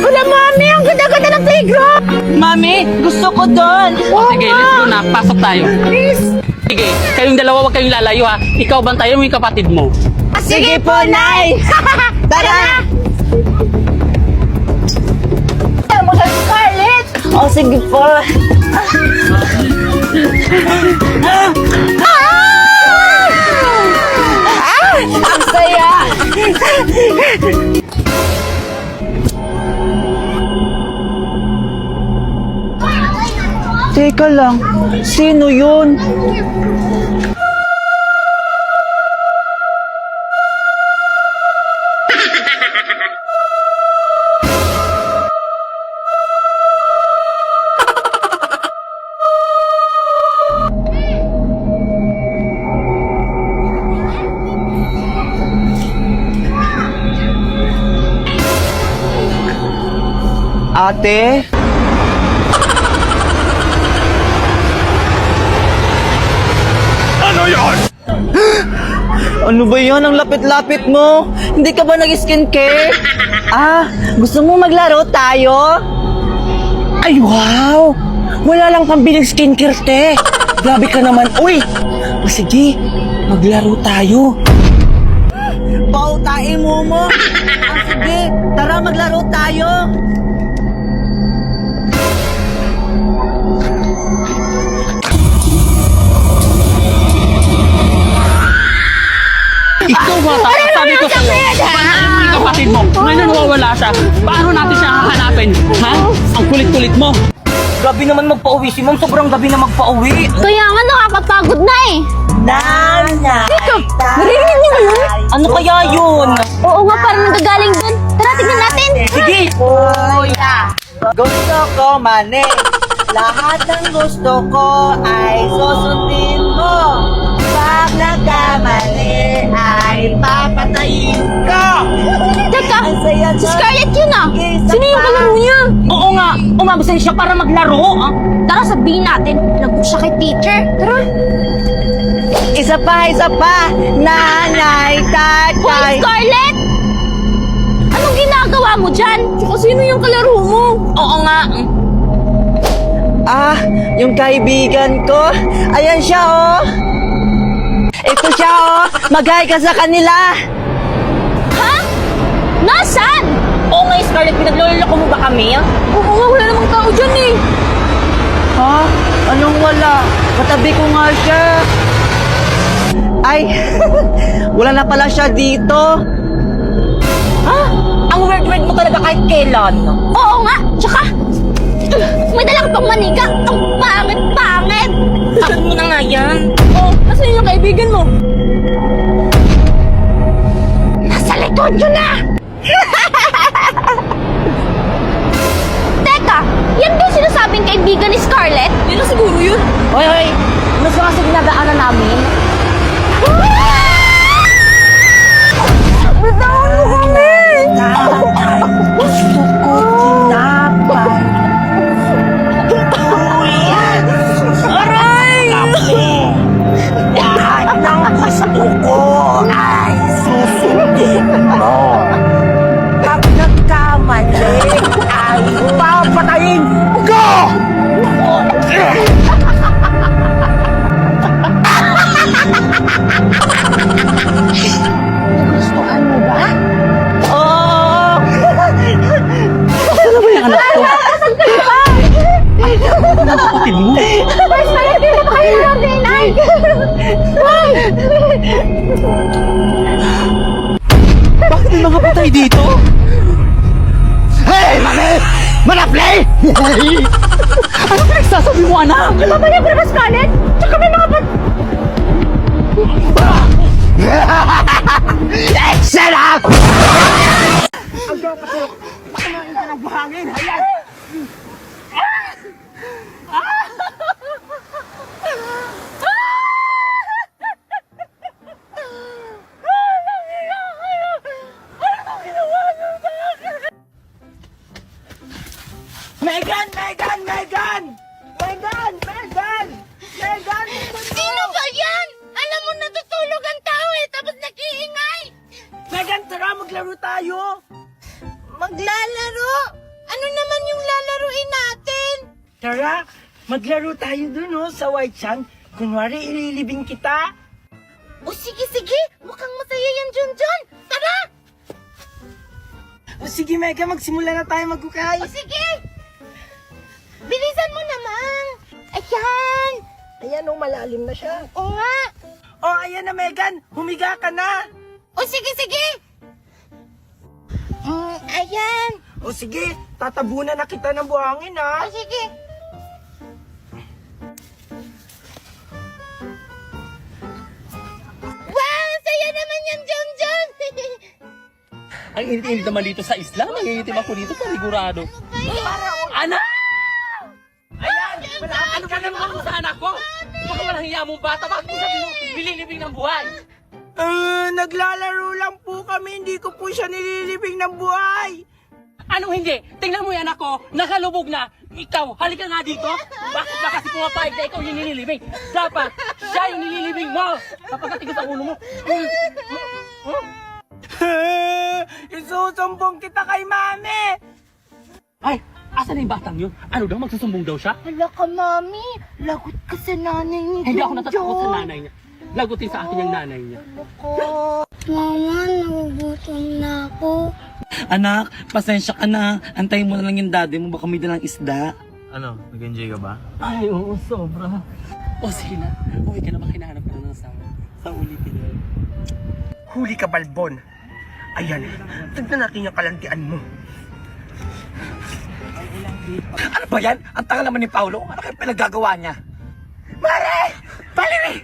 Wala, Mami! Ang ganda-ganda ng playground! Mami, gusto ko doon. Sige, let's go na. Pasok tayo. Please! Sige, kayong dalawa huwag kayong lalayo ha. Ikaw bantayan mo yung kapatid mo. Sige po, Nay! Tara! Tara mo sa Scarlett! O, sige po. Ang saya! Teka lang, sino yun? Ate? Ano yon? Ano ba yan? Ang lapit-lapit mo. Hindi ka ba nag-skincare? Gusto mo maglaro tayo? Ay, wow! Wala lang pambiling skincare, te. Grabe ka naman. Uy! O sige, maglaro tayo. Pautain mo. Sige, tara maglaro tayo. Ikaw bata, sabi ko sa'yo. Bantayan mo yung kapatid mo. Ngayon nawawala siya. Paano natin siya hahanapin? Ha? Ang kulit-kulit mo. Gabi naman magpa-uwi si Ma'am. Sobrang gabi na magpa-uwi. Kaya nga nakakapagod na eh! Nana! Teka, narinig niyo ba yun? Ano kaya yun? Oo nga, parang nagagaling dun. Tara, tignan natin! Sige! Kuya! Gusto ko mani. Lahat ng gusto ko ay susundin mo. Pag nagkamali ay papatayin ko. Teka, Ang saya si na. Scarlett yun ah! Sino yung kalaro niya? Oo nga, umabos na siya para maglaro. Tara, sabihin natin, lagot siya kay teacher. Tara! Isa pa. Nanay, Hoy, tatay. Scarlett! Anong ginagawa mo dyan? Tsaka sino yung kalaro mo? Oo nga. Yung kaibigan ko. Ayan siya, oh. Ito siya, oh. Mag-hi ka sa kanila. Ha? Nasaan? Oo nga, Scarlett, pinagloloko mo ba kami? Oo nga, wala namang tao dyan eh. Ha? Anong wala? Katabi ko nga siya. Ay, wala na pala siya dito. Ha? Ang weird mo talaga kahit kailan. Oo nga, tsaka may dalang pang manika. Ang pangit-pangit. Ako mo na nga yan. Oh, nasaan yung kaibigan mo? Nasa likod yun na! Teka, yan ba yung sinasabing kaibigan ni Scarlett? Yun na siguro yun. Hoy. Ano sa kasi ginadaanan namin? Bitawan mo kami! Gusto ko tinapay. Aray! Lahat ng gusto ko ay susundin mo. Pag nagkamali ay papatayin ko! Gustuhan mo ba? Oo! Ano ba yung anak ko? Ano ang kapatid mo? Mas pala, hindi na ba kayo natin? Ay! Bakit may mga patay dito? Hey, mami! Manapli! Ano pinagsasabi mo, anak? Babalik ko na ba, Scarlett? Tsaka may mga Excellent! Megan! Sino ba yan? Alam mo, natutulog ang tao eh, tapos nag-iingay! Megan, tara maglaro tayo! Maglalaro? Ano naman yung lalaruin natin? Tara, maglaro tayo dun sa White Sand. Kunwari, ililibing kita. O sige, mukhang masaya yan, Junjun. Tara! O sige, Mega, magsimula na tayo magkukay. O sige! Bilisan mo naman! Ayan! Ayan, malalim na siya. O nga! O, ayan na, Megan. Humiga ka na. O sige! Ayan! O sige, tatabunan na kita ng buhangin, O ha. sige! Wow! Saya naman yan, Junjun! Ang init-init naman dito sa isla. Nangingitim ako dito, panigurado. Anak! Ayan! Ano ka naman ako sa anak ko? Baka walang hiya mong bata. Bakit mo sabi mo nililibing ng buhay? Naglalaro lang po kami. Hindi ko po siya nililibing ng buhay. Anong hindi? Tingnan mo yan ako, nakalubog na. Ikaw, halika nga dito. Bakit ba kasi pumapayag na ikaw yung nililibing? Dapat, siya yung nililibing mo. Kapagatigas ang ulo mo. Isusumbong kita kay Mami. Ay, asan na yung batang yun? Ano daw, magsusumbong daw siya? Hala ka, Mami! Lagot ka sa nanay ni Hindi ako Junjun. natatakot sa nanay niya. Lagutin sa akin yung nanay niya. Mama, nagugutom na ako. Anak, pasensya ka na. Antayin mo na lang yung daddy mo, baka may dalang isda. Ano, nag-enjoy ka ba? Ay, oo, sobra. O sige na, uwi ka na, makinahanap ka na ng asawa. Sa ulitin yun. Huli ka, Balbon. Ayan, tignan natin yung kalantian mo. Ano ba yan? Ang tagal naman ni Paulo. Ano kayo pinaggagawa niya? Mare! Valerie!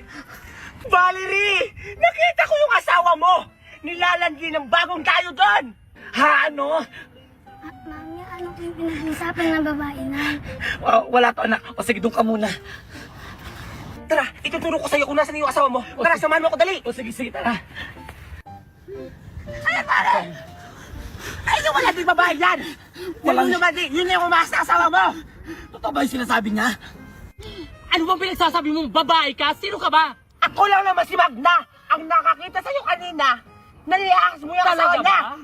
Valerie! Nakita ko yung asawa mo! Nilalandi ng bagong tayo doon! Ha, ano? Mami, ano yung pinag-usapan ng babae na? Wala to, anak. O sige, doon ka muna. Tara, ituturo ko sa'yo kung nasan yung asawa mo. Tara, samahan mo ako, dali! O sige, tara. Ay, yung wala din babae yan! Walang naman din, yun yung umakas na asawa mo! Totoo ba yung sinasabi niya? Ano bang pinagsasabi mong babae ka? Sino ka ba? Ako lang naman si Magna! Ang nakakita sa'yo kanina! Naliakas mo yung asawa Talaga niya! ba?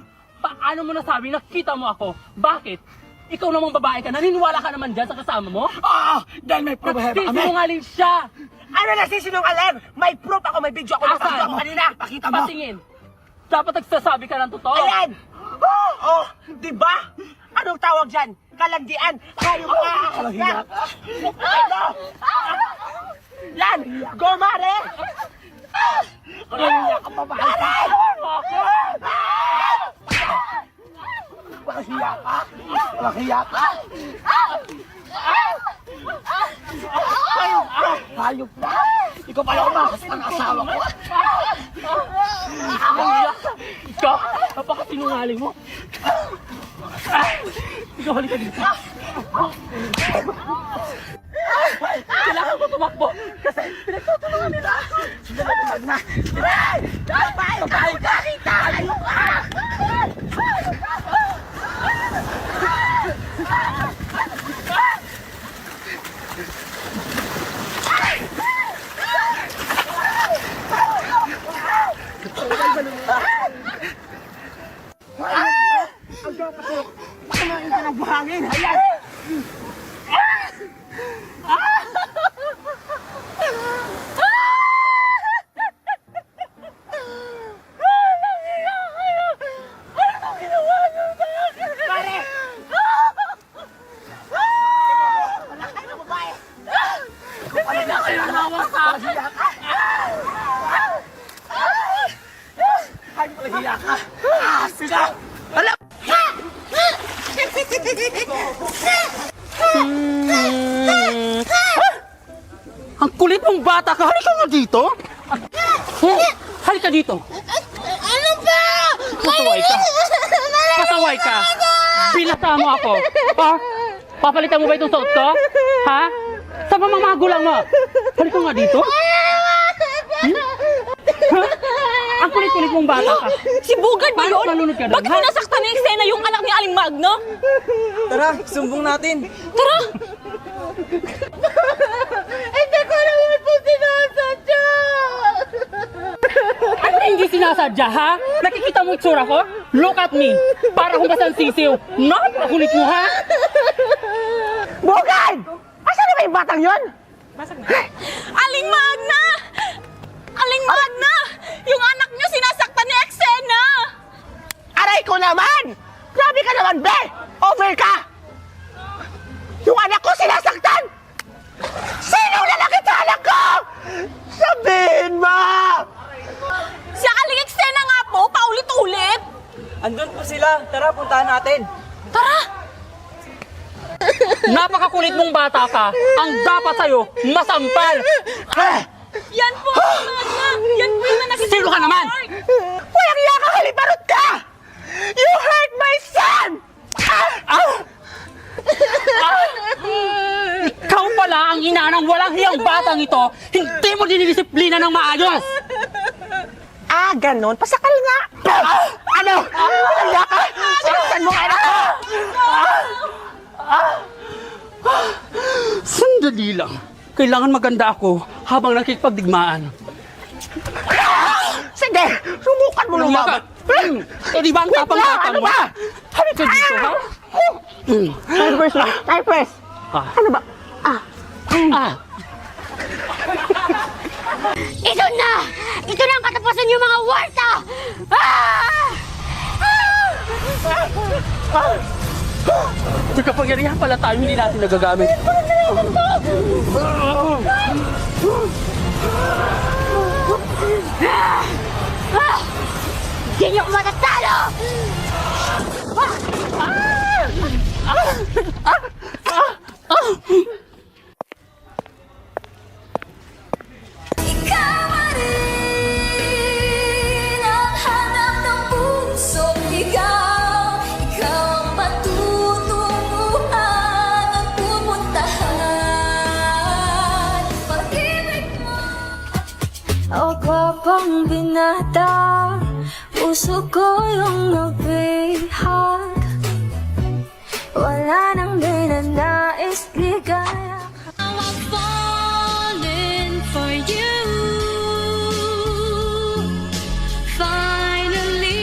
Paano mo nasabi? Nakita mo ako. Bakit? Ikaw namang babae ka. Naniniwala ka naman dyan sa kasama mo? Oo! Dahil may problema kami! Nagsisinungaling siya! Ano na sisinungaling? May proof ako, may video ako, Asan? nakapvideo ako kanina! Pakita mo! Patingin. Dapat nagsasabi ka ng totoo. Ayan! Oo! Di ba? Anong tawag dyan? Kalandian! Kayo ka! Yan! Ano? Yan! Go, Mare! Kaya ka pa ba? Mahiya ka! Mahiya ka! Hayop ka! Hayop ka! Ikaw pala umakas ng asawa ko! Ikaw, napakasinungaling mo. Ikaw, halika dito. Kailangan ko tumakbo kasi pinagtutulungan nila. Magna! Babae! Babae ka! Hayop ka! Kumain ka ng buhangin! Ayan! Pare! Wala kayo ng babae! Wala na kayo nawa sa akin. Ay, mahiya ka! Ikaw! Alam! Ang kulit mong bata ka. Halika nga dito. Halika dito. Ano ba? Pasaway ka. Pasaway ka. Binasa mo ako. Ha? Papalitan mo ba itong suot ko? Ha? Sa mga magulang mo. Halika nga dito. Ha? Ang kulit-kulit mong bata ka. Si Bugard ba yun? Malunod ka doon, Bakit ha? mo nasaktan ni Xena yung anak ni Aling Magno? Tara, sumbong natin. Tara! Hindi ko naman po sinasadya! Ano Hindi sinasadya, ha? Nakikita mo itsura ko? Look at me! Para kung basang sisiw. Napakakulit mo, ha? Bugay! Asan na ba yung batang yun? Aling Magna! Aling Magna! Yung anak niyo sinasaktan ni Eksena! Aray ko naman! Grabe ka naman, be! Over ka! Yung anak ko sinasaktan! Sinong lalaki sa anak ko? Sabihin mo! Si Aling Eksena nga po, paulit-ulit! Andun po sila. Tara, puntahan natin. Tara! Napakakulit mong bata ka. Ang dapat sa'yo, masampal. Yan po, Magna! Yan po yung anak Sino ka naman? Walang iya ka, haliparot ka! You hurt my son! Ikaw pala ang ina ng walang hiyang batang ito. Hindi mo dinidisiplina ng maayos. Ganon. Pasakal nga! Ano? Walang iya ka? Sinaktan mo nga anak ko! Sandali lang. Kailangan maganda ako habang nakikipagdigmaan. Sige! Subukan mo lumaban! O di ba ang tapang-tapang Ano mo? ba? Halika dito, ha? Time first na! Time first! Ano ba? Ito na! Ito na ang katapusan yung mga warta! Ah! May kapangyarihan pala tayo, hindi natin nagagamit. Hindi niyo ako matatalo! Ikaw rin ang hanap ng pusong ligaw. Ikaw ang patutunguhan at pupuntahan. Pag-ibig mo. O gwapong binata, puso ko yung nabihag. Wala nang dinanais ligaya. Now I'm falling for you. Finally,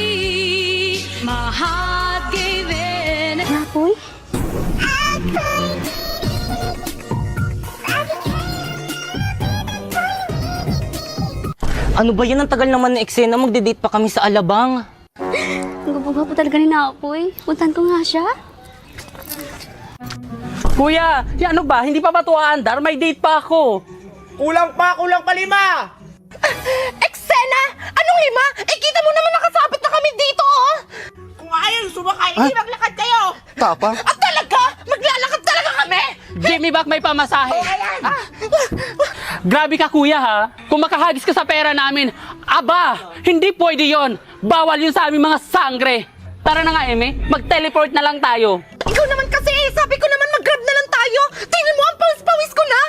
my heart gave in. Napoy? Ano ba yan? Ang tagal naman na eksena. Magde-date pa kami sa Alabang. Ang gwapo-gwapo talaga ni Napoy. Puntahan ko nga siya. Kuya, ano ba? Hindi pa ba ito aandar? May date pa ako. Kulang pa 5! Eksena! Anong 5? Eh, kita mo naman nakasabit na kami dito, oh! Kung ayaw sumakay, hindi maglakad kayo! Tapang? Ah, talaga? Maglalakad talaga kami? Give me back may pamasahe. Grabe ka, kuya, ha? Kung makahagis ka sa pera namin, aba, hindi pwede yon. Bawal yun sa aming mga sangre. Tara na nga, Eme. Mag-teleport na lang tayo. Ikaw naman kasi, sabi ko naman mag-grab na lang tayo. Tingnan mo, ang pawis-pawis ko na.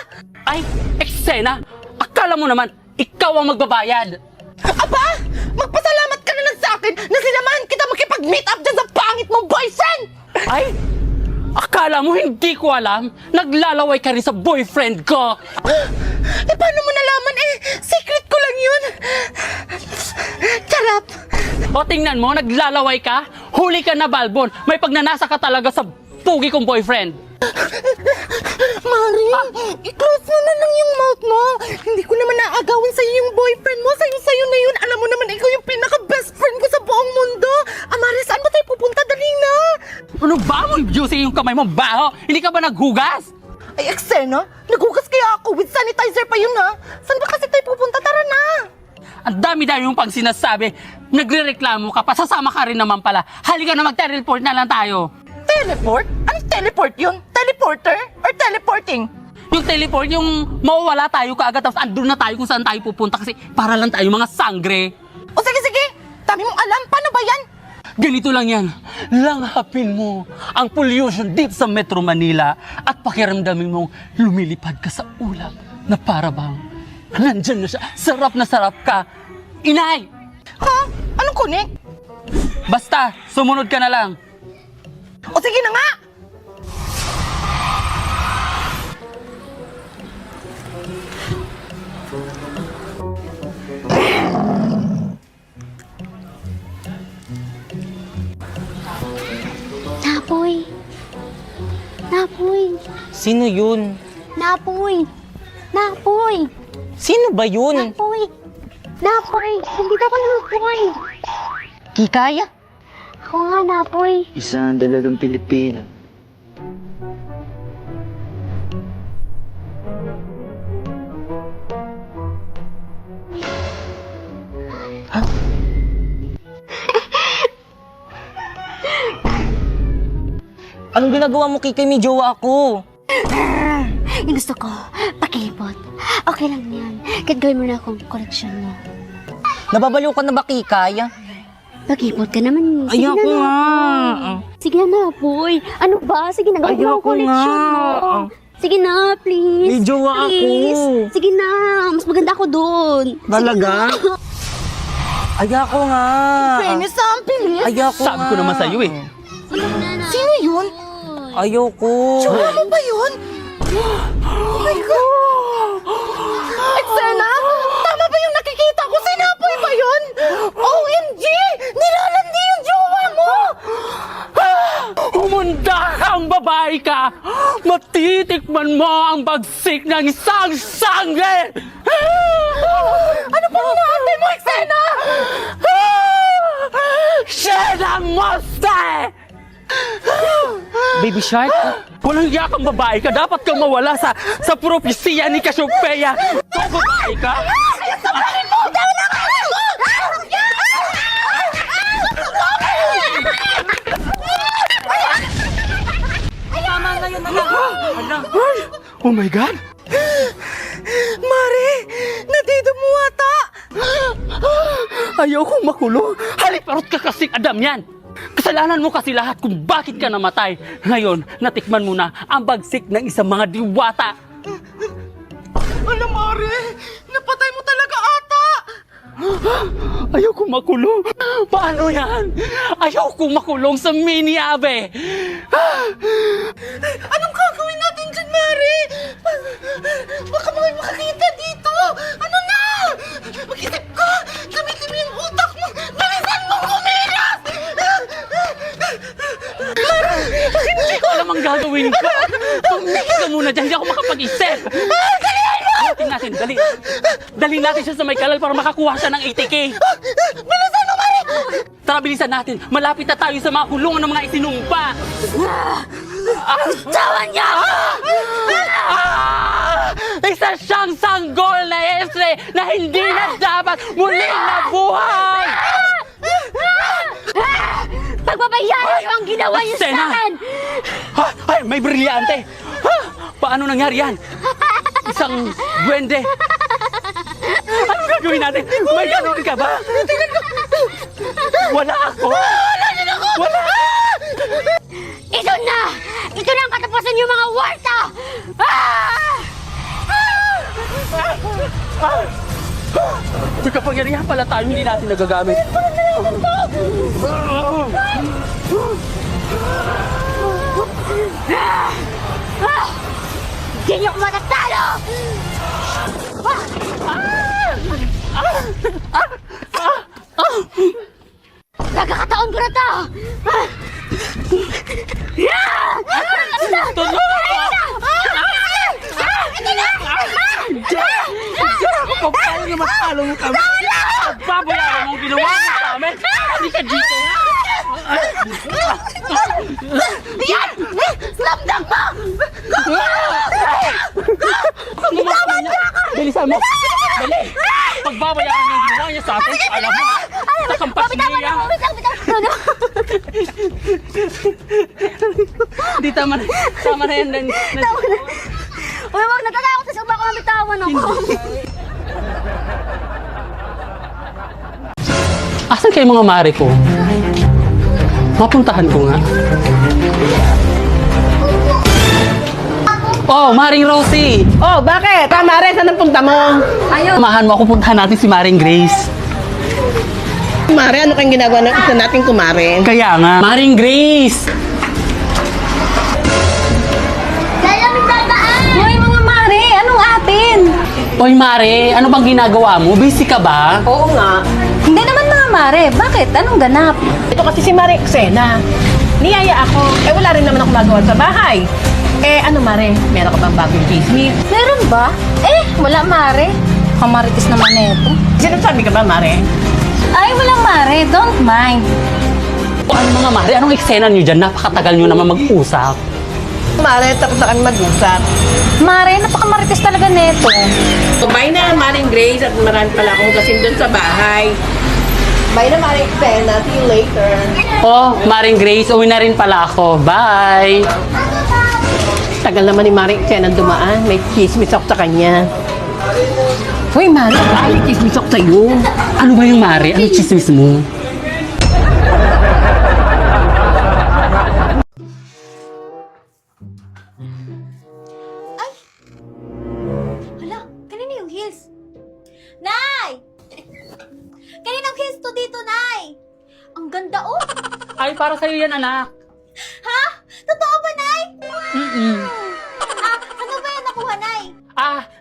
Ay, eksena, akala mo naman, ikaw ang magbabayad. Aba, magpasalamat ka na lang sa akin na sinamahan kita makipag-meet up dyan sa pangit mong boyfriend. Ay, akala mo hindi ko alam? Naglalaway ka rin sa boyfriend ko. Eh, paano mo nalaman? Eh, secret ko lang yun. Charap. O tingnan mo, naglalaway ka? Huli ka na, Balbon. May pagnanasa ka talaga sa pugi kong boyfriend. Mari, i-close mo na lang yung mouth mo. Hindi ko naman naagawin sa'yo yung boyfriend mo. Sa'yo na yun. Alam mo naman, ikaw yung pinaka-best friend ko sa buong mundo. Amari, saan ba tayo pupunta? Dali na. Ano ba? Mo juicy yung kamay mo, baho? Hindi ka ba naghugas? Ay, eksena, naghugas kaya ako with sanitizer pa yun, ha? Saan ba kasi tayo pupunta? Tara na. Ang dami-dami yung pag sinasabi. Nagre-reklamo ka pa, sasama ka rin naman pala. Halika na mag-teleport na lang tayo. Teleport? Anong teleport yun? Teleporter? Or teleporting? Yung teleport, yung mawawala tayo kaagad tapos andun na tayo kung saan tayo pupunta kasi para lang tayo mga sangre. O sige, dami mong alam. Paano ba yan? Ganito lang yan. Langhapin mo ang pollution dito sa Metro Manila at pakiramdamin mong lumilipad ka sa ulap na para bang nandyan na siya. Sarap na sarap ka. Inay! Ha? Anong connect? Basta, sumunod ka na lang. O sige na nga! Napoy. Napoy. Sino yun? Napoy. Napoy. Sino ba yun? Napoy. Napoy. Hindi ako Napoy. Kikaya? Ako nga, Napoy. Isang dalagang Pilipino. Anong ginagawa mo, Kikay? May jowa ako. Yung gusto ko, pakipot. Okay lang yan. Kahit gawin mo na akong koleksyon mo. Nababaliw ka na ba, Kikay? Pakipot ka naman. Sige Ayoko na, nga. Napoy. Sige na, Napoy. Ano ba? Sige na, gawin mo Ayoko ang koleksyon nga. mo. Sige na, please. May jowa ako. Please. Sige na. Mas maganda ako doon. Talaga? Ayoko nga. Fairness, Sam, bilis. Ayoko Sabi ko naman sa'yo eh. Sino yun? Ayoko. Jowa mo ba yun? Oh my God! Eksena, tama ba yung nakikita ko? Sinapoy ba yun? OMG! Nilalandi yung jowa mo! Humunda kang babae ka! Matitikman mo ang bagsik ng isang sangre! Ano pa hinaantay mo, Eksena? Shena Moste! Baby Shark, walang iya kang babae ka. Dapat kang mawala sa propesya ni Cassiopeia. Kung babae ka, oh my God! Mare, nandito mo ata! Ayaw kong makulong. Haliparot ka kasing Adam yan. Kasalanan mo kasi lahat kung bakit ka namatay. Ngayon, natikman mo na ang bagsik ng isang mga diwata. Alam, Mare, napatay mo talaga ata! Ayaw kong makulong. Paano yan? Ayaw kong makulong sa mini-abe. Anong gagawin natin dyan, Mare? Baka may makakita dito! Ano na? Mag-isip ka! Gamitin mo yung utak mo! Bilisan mo kumilas! Hindi ko alam ang gagawin ko. Tumigil ka muna dyan. Hindi ako makapag-isip. Tingnan natin. Dali natin siya sa may kalal para makakuha siya ng 80K. Bilisan mo, Mare! Tara, bilisan natin. Malapit na tayo sa mga kulungan ng mga isinumpa. Tawan niya ako! Isa siyang sanggol na estre na hindi na dapat muling nabuhay! Pagbabayaran niyo ang ginawa niyo sa Sena! akin! Ay, may brilyante! Paano nangyari yan? Isang duwende. Ano gagawin natin? May ganun ka ba? Wala ako! Wala! Ito na! Ito na ang katapusan niyo mga warta! May kapangyarihan pala tayo, hindi natin nagagamit. Hindi niyo ako matatalo! Nagkakataon ko na to! Kung paano naman talo mo kami, babayaran mo ang ginawa mo sa amin. Hindi ka dito. Yan! Slamdang pa! Bilisan mo! Dali! Pagbabayaran mo ang ginawa niya sa atin, alam mo, nakampas niya yan. Hindi, tama na. Tama na yan. Uy, wag natatakot sa baka mabitawan ako. Asan kayo mga mare ko? Mapuntahan ko nga. Oh, Maring Rosie! Oh, bakit? Mare, saan ang punta mo? Samahan mo ako, puntahan natin si Maring Grace. Mare, ano kayong ginagawa ng isa nating kumare? Kaya nga. Maring Grace! Hoy, mga mare! Anong atin? Oy, Mare, ano bang ginagawa mo? Busy ka ba? Oo nga. Hindi naman mga mare. Bakit? Anong ganap? Ito kasi si Mare Xena. Niyaya ako. Eh wala gumagawa sa bahay. Ano Mare? Meron ka bang bagong chismis? Meron ba? Wala, Mare. Kamaritis naman na ito. Sinasabi ka ba, Mare? Ay, wala, Mare. Don't mind. O ano mga mare, anong eksena nyo dyan? Napakatagal nyo naman mag-usap. Mare, tapos na kami mag-usap. Mare, napakamaritis talaga neto. Bye na, Maring Grace, at marami pala akong kasing doon sa bahay. Bye na, Maring Pena. See you later. Oh, Maring Grace, uwi na rin pala ako. Bye! Tagal naman ni Maring Pena dumaan. May chismis ako sa kanya. Hoy, Mare, may chismis ako sa'yo. Ano ba yung mare? Ano chismis mo? Hala, kanina yung heels? Nay! Kaninang heels to dito, Nay? Ang ganda, oh! Ay, para sa'yo yan, anak. Ha? Totoo ba, Nay? Mm-mm. Ano ba yan nakuha, Nay?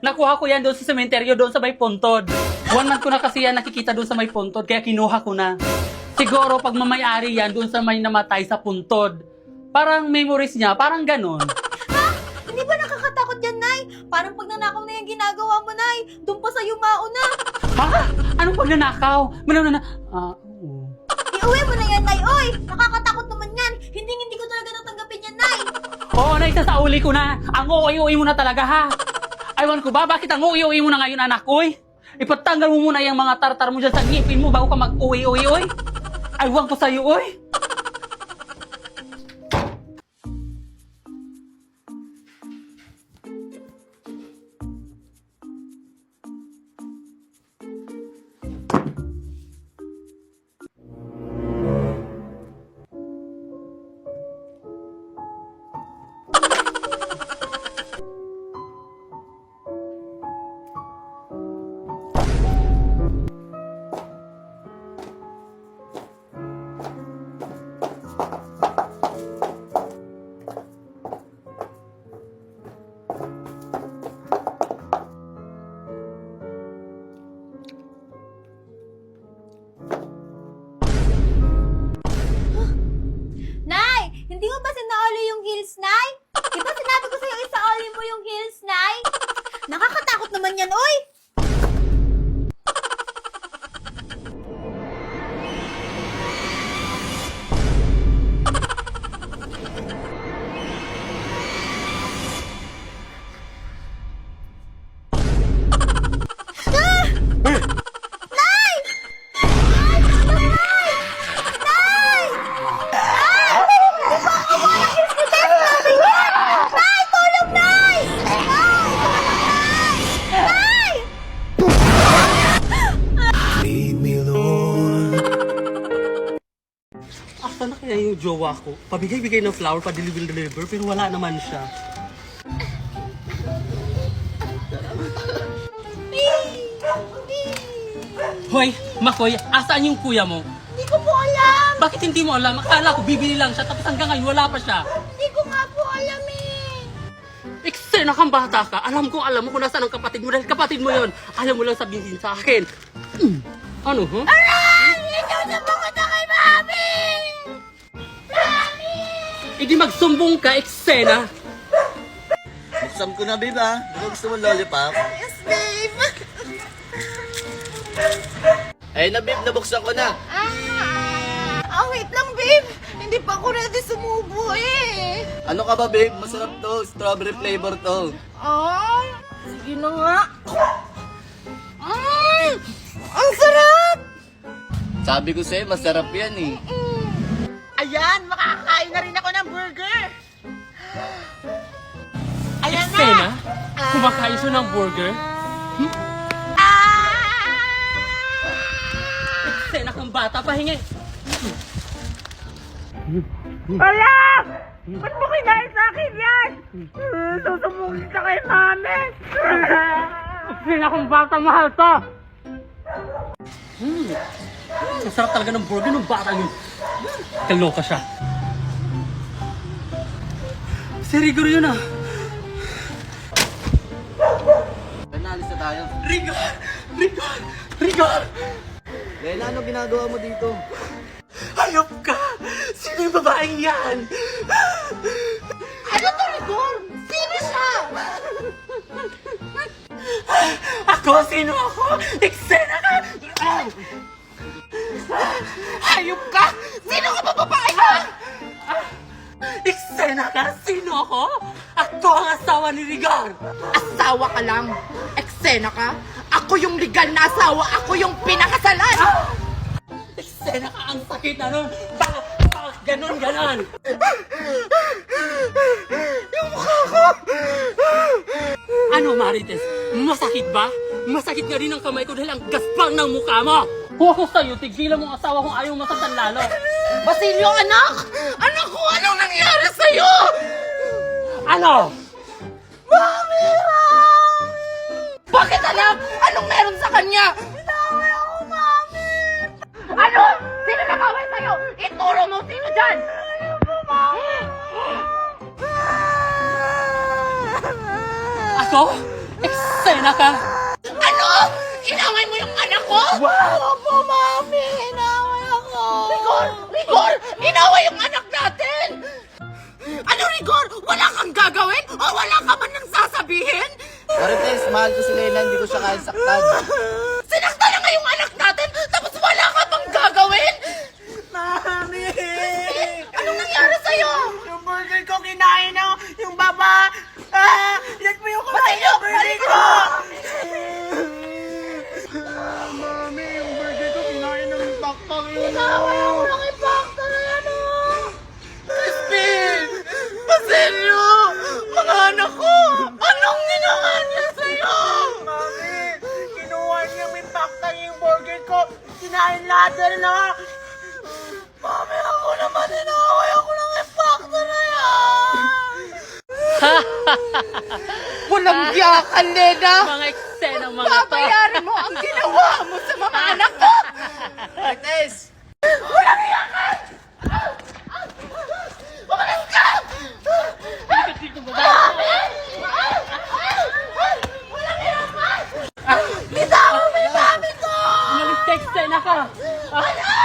Nakuha ko yan doon sa sementeryo, doon sa may puntod. 1 month ko na kasi yan nakikita doon sa may puntod, kaya kinuha ko na. Siguro pag mamayari yan doon sa may namatay sa puntod. Parang memories niya, parang ganon. Hindi ba nakakatakot yan, Nay? Parang pag nanakaw na yung ginagawa mo, Nay, doon pa sa'yo mauna. Ha? Anong pagnanakaw? Oo. Iuwi mo na yan, Nay. Oy, nakakatakot naman yan. Hindi ko talaga natanggapin yan, Nay. Oo, naisasauli ko na. Ang uwi mo na talaga, ha? Aywan ko ba, bakit ang uwi mo na ngayon, anak, oy? Ipatanggal mo muna yung mga tartar mo dyan sa ngipin mo bago ka mag-uwi, oy? Aywan ko sa'yo, oy? Nay, hindi mo ba sinaoli yung heels, Nay? Di ba sinabi ko sa'yo isaoli mo yung heels, Nay? Nakakatakot naman yan, oy! Asa na kaya yung jowa ko? Pabigay-bigay ng flower, pa-deliver, pero wala naman siya. Hoy, Makoy, asaan yung kuya mo? Hindi ko po alam! Bakit hindi mo alam? Akala ko bibili lang siya, tapos hanggang ngayon wala pa siya. Hindi ko nga po alam eh! Eksena kang bata ka. Alam mo kung nasaan ang kapatid mo dahil kapatid mo yon. Alam mo lang sabihin din sa akin. Ano, huh? Aray! Ikaw na pumunta kay Mami! Hindi magsumbong ka, eksena. Buksan ko na, babe, ha? Di ba gusto mo lollipop? Yes, babe! Ayun na, babe, nabuksan ko na. Wait lang, babe! Hindi pa ako ready sumubo eh! Ano ka ba, babe? Masarap to. Strawberry flavor to. Sige na nga! Ang sarap! Sabi ko sa'yo, masarap yan eh. Ayan, makakakain na rin ako ng burger. Ayan na. Eksena? Kumakain siya ng burger? Eksena kang bata, pahingi. Wala! Ba't mo kinain sa akin yan? Susumugin ka kay Mami. Eksena kang bata, mahal to. Ang sarap talaga ng burger ng bata yun. Kaloka siya. Si Rigor yun ah. Naalis na tayo. Rigor! Lela, ano ginagawa mo dito? Hayop ka! Sino yung babaeng yan? Ako? Sino ako? Eksena ka! Hayop ka! Sino ka ba, babae ka? Eksena ka? Sino ako? Ako ang asawa ni Rigar! Asawa ka lang. Eksena ka. Ako yung legal na asawa. Ako yung pinakasalan. Eksena ka! Ang sakit na nun! Ganon! Yung mukha ko! Ano, Marites? Masakit ba? Masakit nga rin ang kamay ko dahil ang gaspang ng mukha mo! Huwag ko sa'yo, tigilan mo ang asawa kung ayaw masaktan lalo! Basilio, anak! Anak ko, anong nangyari sa'yo? Ano? Mami! Bakit, anak? Anong meron sa kanya? Inaway ako, Mami! Ano? Sino nakaway sa'yo? Ituro mo sino dyan! Ano po, Mami? Ako? Eksena ka? Ano? Inaway mo yung anak ko? Opo, Mami! Inaway ako! Rigor! Inaway yung anak natin! Ano, Rigor? Wala kang gagawin? O wala ka man nang sasabihin? Marites, mahal ko si Lena, hindi ko siya kaya saktan. Sinaktan na nga yung anak natin, tapos wala ka pang gagawin? Mami! Anong nangyari sa'yo? Yung burger ko kinain na yung baba! Yan po yung kumain Basilio! Basilio! Mami, yung burger ko kinain ng bakbak yun. Inaway ako ng impacto na yan, oh! Crispin! Basilio! Mga anak ko! Anong ginawa niya sa'yo? Mami, kinuha niya may pakta yung burger ko. Kinain lahat na. Mami, ako naman inaway ako ng impacto na yan! Walang yakan, Lena! Mga eksena mga to! Babayarin mo ang ginawa mo sa mga anak ko! Marites! Walang yakan! Umalis ka! Mami! Walang yakan! Bitawan mo yung mami ko! Umalis ka, eksena ka! Anak!